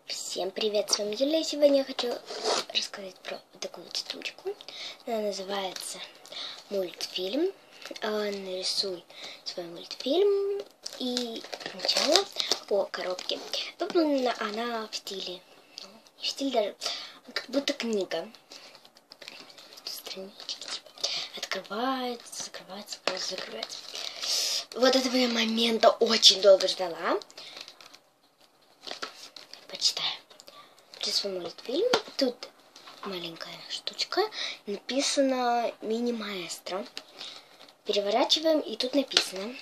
Всем привет, с вами Юля. Сегодня я хочу рассказать про такую вот штучку. Она называется мультфильм. Нарисуй свой мультфильм. И сначала по коробке выполнена она в стиле, не в стиле даже, как будто книга. Странички типа открывается, закрывается, закрывается. Вот этого я момента очень долго ждала. Почитаю. Про свой мультфильм. Тут маленькая штучка. Написано «Мини-маэстро». Переворачиваем, и тут написано.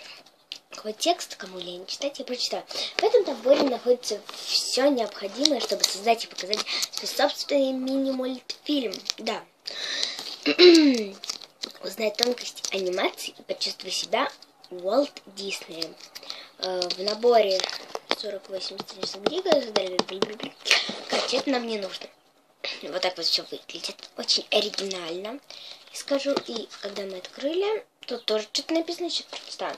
Какой текст, кому лень читать, я прочитаю. В этом наборе находится все необходимое, чтобы создать и показать свой собственный мини-мультфильм. Да. Узнай тонкости анимации и почувствуй себя Уолт Диснеем. В наборе 48 страниц гига. Короче, это нам не нужно. Вот так вот все выглядит. Очень оригинально. Скажу, и когда мы открыли, тут тоже что-то написано, сейчас прочитаю.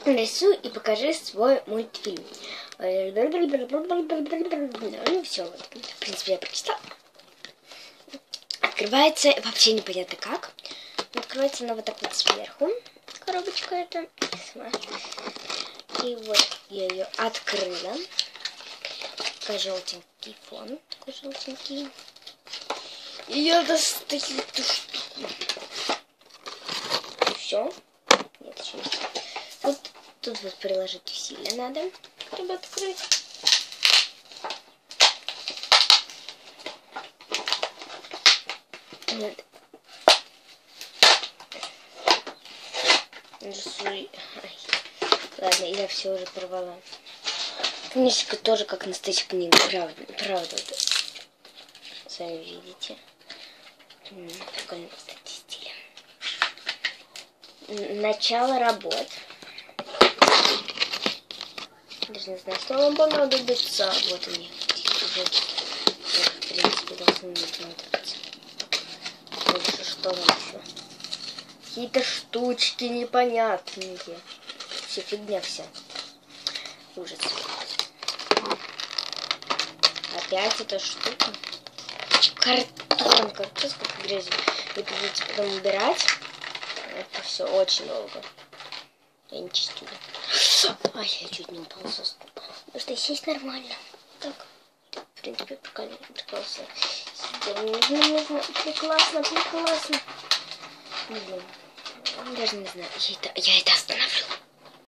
Нарисуй и покажи свой мультфильм. Ну все, вот. В принципе, я прочитала. Открывается вообще непонятно как. Открывается она вот так вот сверху. Коробочка эта. И вот я ее открыла. Такой желтенький фон. Такой желтенький. И я достаю эту штуку. И все. Нет, еще нет. Тут вот приложить усилия надо, чтобы открыть. Вот. Рисуй. Ладно, я все уже порвала. Книжечка тоже как настоящая книга, правда. Сами видите. Прикольно, кстати, стиль. Начало работ. Даже не знаю, что вам понадобится. Вот они. В принципе, должны мне понадобиться. Дальше что там еще? Какие-то штучки непонятные. Все фигня вся. Ужас. Опять эта штука. Картонка. Что сколько грязи. Вы придется потом убирать. Это все очень долго. Я не чистила. Ай, я чуть не упала со стула. Потому что сесть нормально. Так. В принципе, прикольно. Прекрасно. Прекрасно. Блин. Даже не знаю. Я это остановлю.